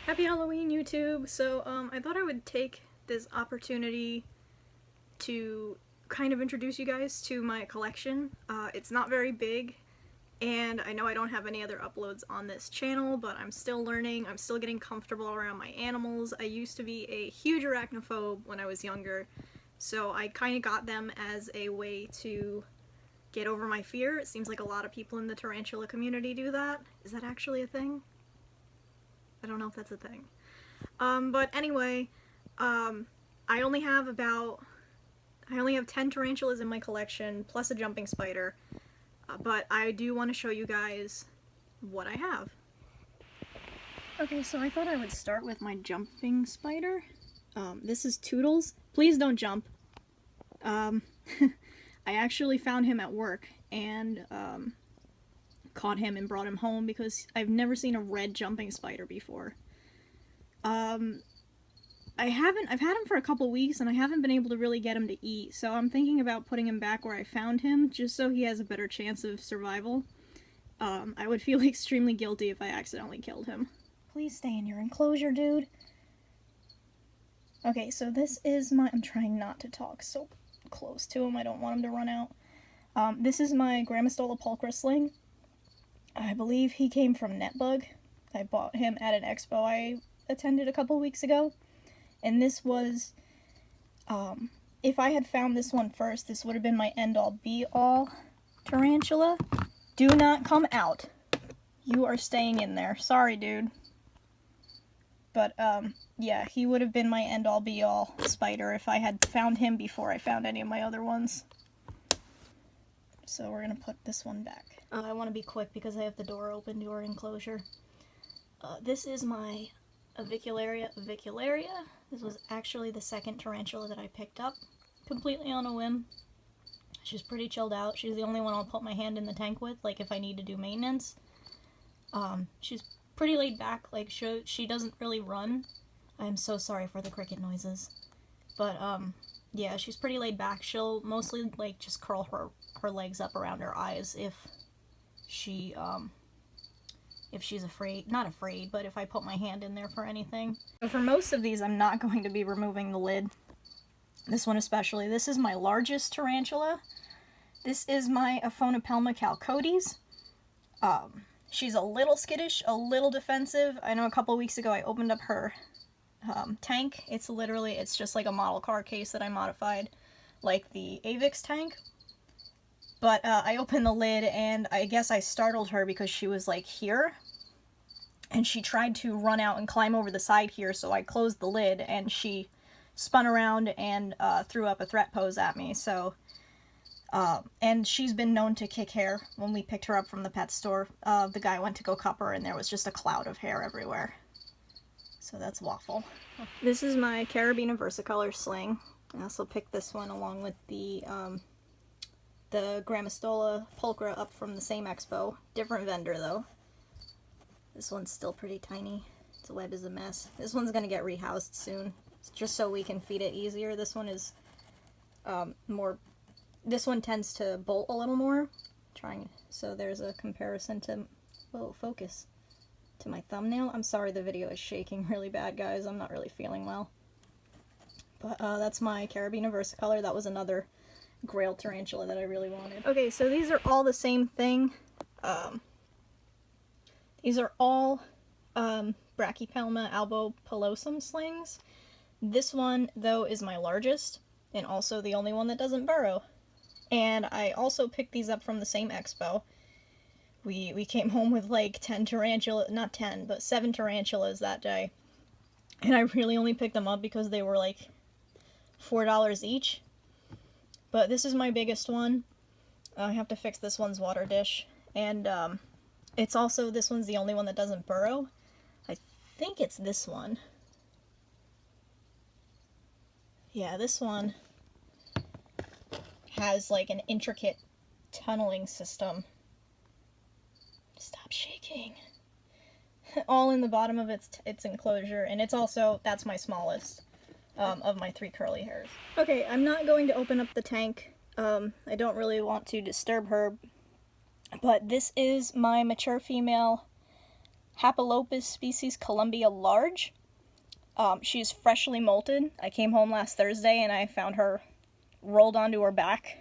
Happy Halloween, YouTube! So, I thought I would take this opportunity to kind of introduce you guys to my collection. It's not very big, and I know I don't have any other uploads on this channel, but I'm still learning. I'm still getting comfortable around my animals. I used to be a huge arachnophobe when I was younger, so I kind of got them as a way to get over my fear. It seems like a lot of people in the tarantula community do that. Is that actually a thing? I don't know if that's a thing. But anyway, I only have 10 tarantulas in my collection, plus a jumping spider, but I do want to show you guys what I have. Okay, so I thought I would start with my jumping spider. This is Toodles. Please don't jump. I actually found him at work, and, caught him and brought him home because I've never seen a red jumping spider before. I've had him for a couple weeks and I haven't been able to really get him to eat, so I'm thinking about putting him back where I found him just so he has a better chance of survival. I would feel extremely guilty if I accidentally killed him. Please stay in your enclosure, dude. Okay, so this is my— I'm trying not to talk so close to him, I don't want him to run out. This is my Grammostola pulchra sling. I believe he came from Netbug. I bought him at an expo I attended a couple weeks ago. And this was, if I had found this one first, this would have been my end-all be-all tarantula. Do not come out. You are staying in there. Sorry, dude. But, yeah, he would have been my end-all be-all spider if I had found him before I found any of my other ones. So we're gonna put this one back. I want to be quick because I have the door open to our enclosure. This is my Avicularia avicularia. This was actually the second tarantula that I picked up, completely on a whim. She's pretty chilled out. She's the only one I'll put my hand in the tank with, like if I need to do maintenance. She's pretty laid back, like she doesn't really run. I'm so sorry for the cricket noises. But, yeah, she's pretty laid back. She'll mostly, like, just curl her legs up around her eyes if she's afraid. Not afraid, but if I put my hand in there for anything. So for most of these, I'm not going to be removing the lid. This one especially. This is my largest tarantula. This is my Aphonopelma chalcodes. She's a little skittish, a little defensive. I know a couple weeks ago I opened up her tank. It's just like a model car case that I modified, like the Avix tank. But I opened the lid and I guess I startled her because she was like here. And she tried to run out and climb over the side here, so I closed the lid and she spun around and threw up a threat pose at me. So, and she's been known to kick hair. When we picked her up from the pet store, the guy went to go cup her and there was just a cloud of hair everywhere. So that's Waffle. This is my Carabiner versicolor sling. I also picked this one along with the Grammostola pulchra up from the same expo. Different vendor though. This one's still pretty tiny. Its web is a mess. This one's gonna get rehoused soon, just so we can feed it easier. This one is this one tends to bolt a little more. So there's a comparison to, whoa, focus, to my thumbnail. I'm sorry the video is shaking really bad, guys. I'm not really feeling well. But that's my Carabiner versicolor. That was another Grail tarantula that I really wanted. Okay, so these are all the same thing. These are all Brachypelma albopilosum slings. This one, though, is my largest, and also the only one that doesn't burrow. And I also picked these up from the same expo. We came home with like 10 tarantulas, not 10, but 7 tarantulas that day. And I really only picked them up because they were like $4 each. But this is my biggest one. I have to fix this one's water dish. And it's also, this one's the only one that doesn't burrow. I think it's this one. Yeah, this one has like an intricate tunneling system. Stop shaking. All in the bottom of its enclosure, and it's also, that's my smallest of my 3 curly hairs. Okay, I'm not going to open up the tank. I don't really want to disturb her, but this is my mature female Hapalopus species Columbia large. She's freshly molted. I came home last Thursday and I found her rolled onto her back.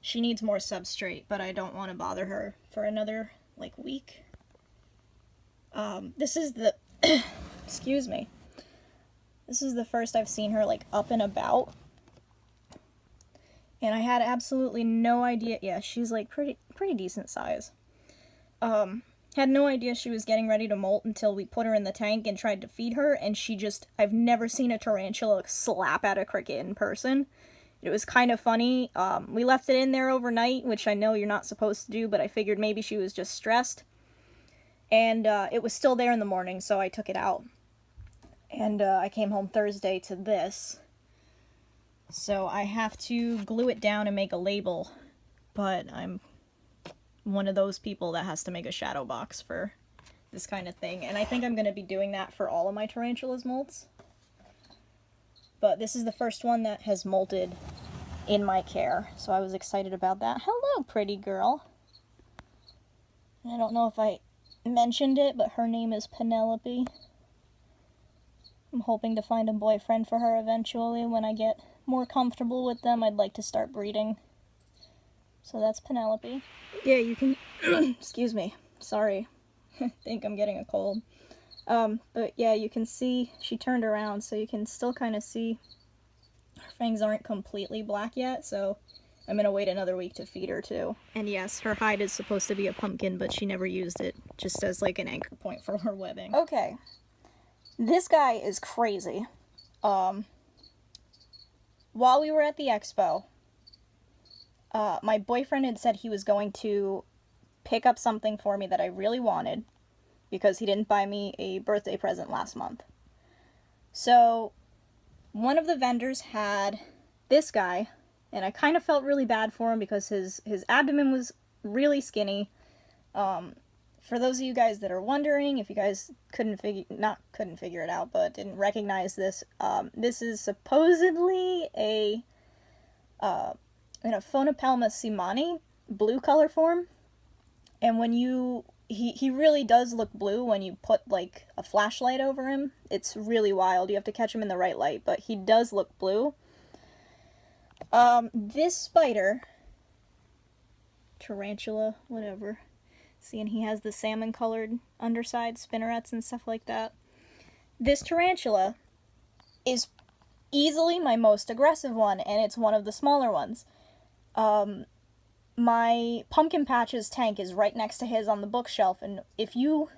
She needs more substrate, but I don't want to bother her for another, like, week. This is the, excuse me. This is the first I've seen her, like, up and about. And I had absolutely no idea. Yeah, she's, like, pretty decent size. Had no idea she was getting ready to molt until we put her in the tank and tried to feed her, and she just, I've never seen a tarantula slap at a cricket in person. It was kind of funny. We left it in there overnight, which I know you're not supposed to do, but I figured maybe she was just stressed. And it was still there in the morning, so I took it out. And I came home Thursday to this. So I have to glue it down and make a label, but I'm one of those people that has to make a shadow box for this kind of thing. And I think I'm going to be doing that for all of my tarantulas molts. But this is the first one that has molted in my care, so I was excited about that. Hello, pretty girl. I don't know if I mentioned it, but her name is Penelope. I'm hoping to find a boyfriend for her eventually. When I get more comfortable with them, I'd like to start breeding. So that's Penelope. Yeah, you can... Excuse me. Sorry. I think I'm getting a cold. But yeah, you can see she turned around, so you can still kind of see her fangs aren't completely black yet, so I'm gonna wait another week to feed her too. And yes, her hide is supposed to be a pumpkin, but she never used it, just as like an anchor point for her webbing. Okay. This guy is crazy. While we were at the expo, my boyfriend had said he was going to pick up something for me that I really wanted, because he didn't buy me a birthday present last month. So, one of the vendors had this guy, and I kind of felt really bad for him because his abdomen was really skinny. For those of you guys that are wondering, if you guys couldn't figure it out, but didn't recognize this, this is supposedly a Phonopelma simani, blue color form. And when he really does look blue when you put, like, a flashlight over him. It's really wild. You have to catch him in the right light, but he does look blue. This spider, tarantula, whatever, seeing he has the salmon-colored underside, spinnerets and stuff like that. This tarantula is easily my most aggressive one, and it's one of the smaller ones. My pumpkin patch's tank is right next to his on the bookshelf, and if you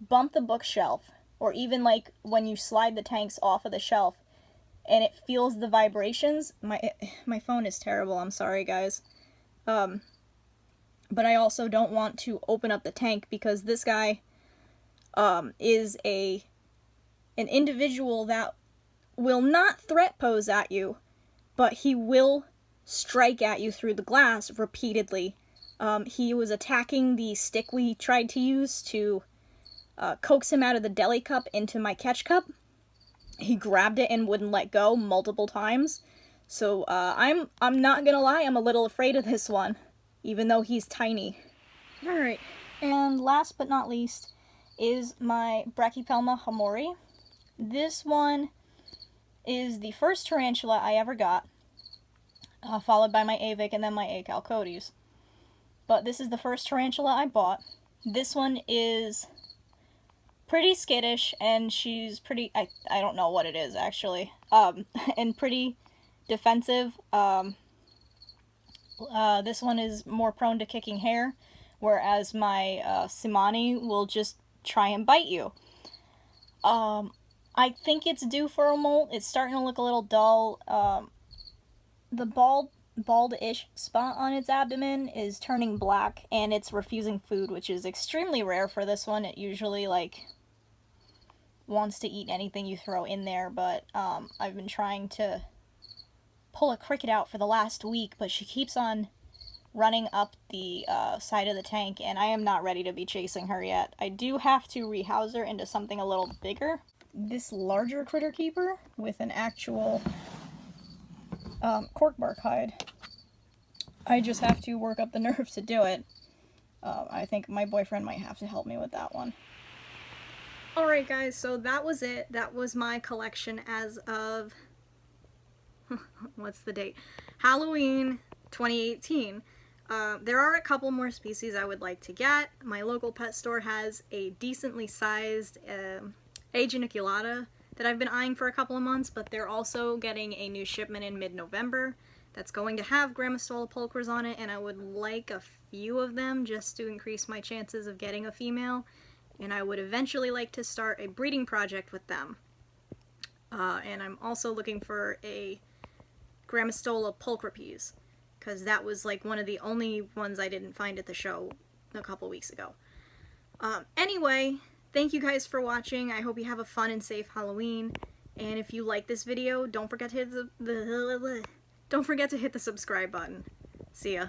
bump the bookshelf, or even like when you slide the tanks off of the shelf, and it feels the vibrations, my phone is terrible, I'm sorry guys. But I also don't want to open up the tank because this guy is an individual that will not threat pose at you, but he will strike at you through the glass repeatedly. He was attacking the stick we tried to use to coax him out of the deli cup into my catch cup. He grabbed it and wouldn't let go multiple times. So I'm not gonna lie, I'm a little afraid of this one, even though he's tiny. Alright, and last but not least is my Brachypelma hamori. This one is the first tarantula I ever got, followed by my Avic and then my A. calcodes. But this is the first tarantula I bought. This one is pretty skittish, and she's pretty, I don't know what it is actually, and pretty defensive. This one is more prone to kicking hair, whereas my Simani will just try and bite you. I think it's due for a molt. It's starting to look a little dull. The bald-ish spot on its abdomen is turning black, and it's refusing food, which is extremely rare for this one. It usually, like, wants to eat anything you throw in there, but I've been trying to pull a cricket out for the last week, but she keeps on running up the side of the tank, and I am not ready to be chasing her yet. I do have to rehouse her into something a little bigger. This larger critter keeper with an actual cork bark hide. I just have to work up the nerve to do it. I think my boyfriend might have to help me with that one. Alright guys, so that was it. That was my collection as of, what's the date? Halloween 2018. There are a couple more species I would like to get. My local pet store has a decently sized Ageniculata that I've been eyeing for a couple of months, but they're also getting a new shipment in mid-November that's going to have Grammostola pulchris on it, and I would like a few of them just to increase my chances of getting a female, and I would eventually like to start a breeding project with them. And I'm also looking for a Grammostola pulchripes, because that was like one of the only ones I didn't find at the show a couple weeks ago. Anyway, thank you guys for watching. I hope you have a fun and safe Halloween. And if you like this video, don't forget to hit the subscribe button. See ya.